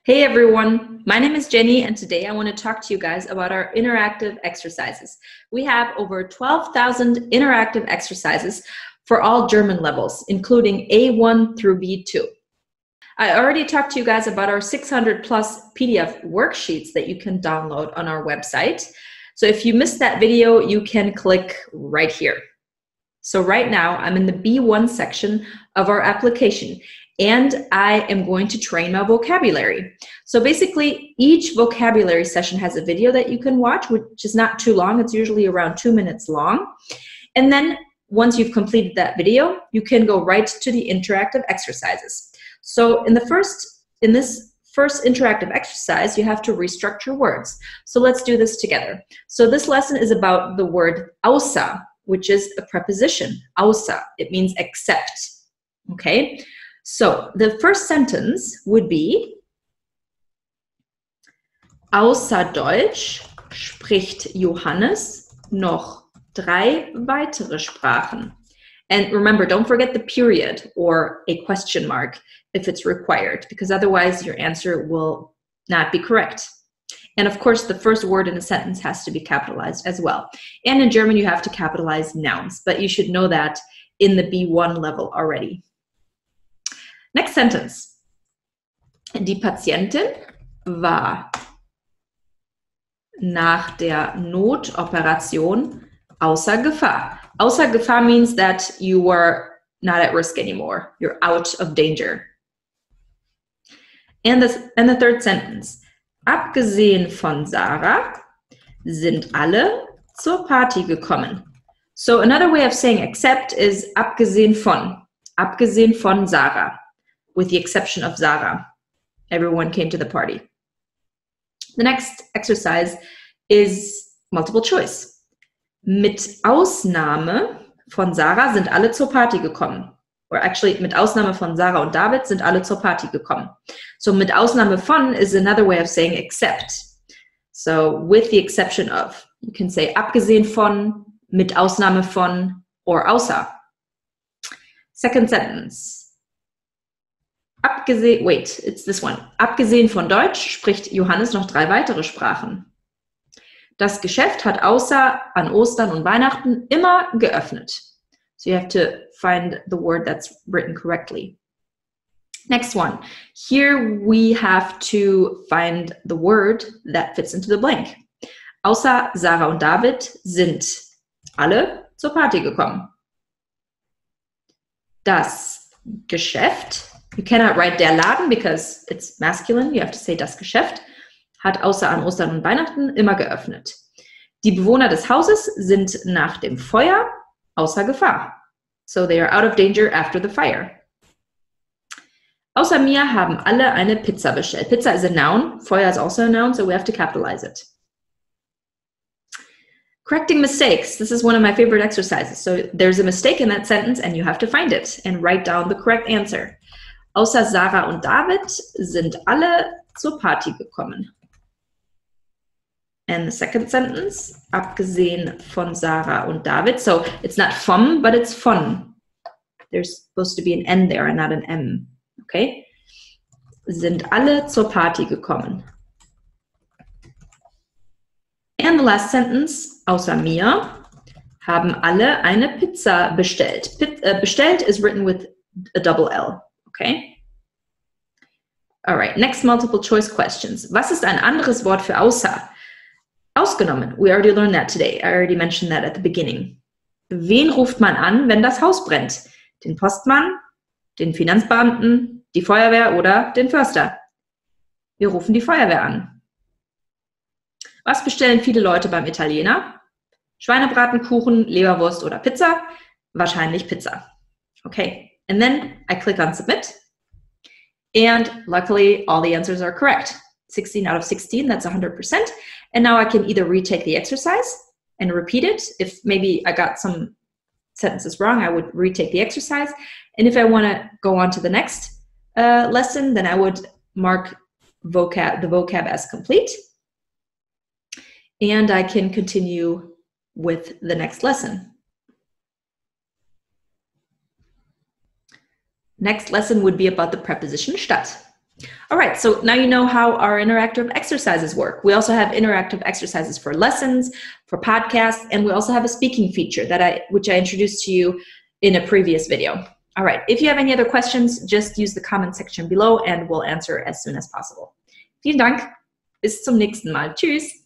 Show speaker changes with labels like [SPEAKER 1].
[SPEAKER 1] Hey everyone, my name is Jenny and today I want to talk to you guys about our interactive exercises. We have over 12,000 interactive exercises for all German levels, including A1 through B2. I already talked to you guys about our 600 plus PDF worksheets that you can download on our website. So if you missed that video, you can click right here. So right now I'm in the B1 section of our application, and I am going to train my vocabulary. So basically, each vocabulary session has a video that you can watch, which is not too long. It's usually around 2 minutes long. And then once you've completed that video, you can go right to the interactive exercises. So in this first interactive exercise, you have to restructure words. So let's do this together. So this lesson is about the word außer, which is a preposition, außer. It means except, okay? So the first sentence would be, außer Deutsch spricht Johannes noch 3 weitere Sprachen. And remember, don't forget the period or a question mark if it's required, because otherwise your answer will not be correct. And of course, the first word in a sentence has to be capitalized as well. And in German, you have to capitalize nouns, but you should know that in the B1 level already. Next sentence. Die Patientin war nach der Notoperation außer Gefahr. Außer Gefahr means that you were not at risk anymore. You're out of danger. And the third sentence. Abgesehen von Sarah sind alle zur Party gekommen. So another way of saying except is abgesehen von Sarah. With the exception of Sarah. Everyone came to the party. The next exercise is multiple choice. Mit Ausnahme von Sarah sind alle zur Party gekommen. Or actually, mit Ausnahme von Sarah und David sind alle zur Party gekommen. So mit Ausnahme von is another way of saying except. So with the exception of. You can say abgesehen von, mit Ausnahme von, or außer. Second sentence. It's this one. Abgesehen von Deutsch spricht Johannes noch 3 weitere Sprachen. Das Geschäft hat außer an Ostern und Weihnachten immer geöffnet. So you have to find the word that's written correctly. Next one. Here we have to find the word that fits into the blank. Außer Sarah und David sind alle zur Party gekommen. Das Geschäft, you cannot write der Laden because it's masculine. You have to say das Geschäft hat außer an Ostern und Weihnachten immer geöffnet. Die Bewohner des Hauses sind nach dem Feuer außer Gefahr. So they are out of danger after the fire. Außer mir haben alle eine Pizza bestellt. Pizza is a noun. Feuer is also a noun, so we have to capitalize it. Correcting mistakes. This is one of my favorite exercises. So there's a mistake in that sentence and you have to find it and write down the correct answer. Außer Sarah und David sind alle zur Party gekommen. And the second sentence, abgesehen von Sarah und David. So it's not vom, but it's von. There's supposed to be an N there and not an M. Okay? Sind alle zur Party gekommen. And the last sentence, außer mir haben alle eine Pizza bestellt. Bestellt is written with a double L. Okay? All right, next multiple choice questions. Was ist ein anderes Wort für außer? Ausgenommen. We already learned that today. I already mentioned that at the beginning. Wen ruft man an, wenn das Haus brennt? Den Postmann, den Finanzbeamten, die Feuerwehr oder den Förster? Wir rufen die Feuerwehr an. Was bestellen viele Leute beim Italiener? Schweinebraten, Kuchen, Leberwurst oder Pizza? Wahrscheinlich Pizza. Okay. And then I click on submit, and luckily all the answers are correct. 16 out of 16, that's 100%. And now I can either retake the exercise and repeat it. If maybe I got some sentences wrong, I would retake the exercise. And if I want to go on to the next lesson, then I would mark the vocab as complete. And I can continue with the next lesson. Next lesson would be about the preposition statt. All right, so now you know how our interactive exercises work. We also have interactive exercises for lessons, for podcasts, and we also have a speaking feature which I introduced to you in a previous video. All right, if you have any other questions, just use the comment section below and we'll answer as soon as possible. Vielen Dank, bis zum nächsten Mal. Tschüss.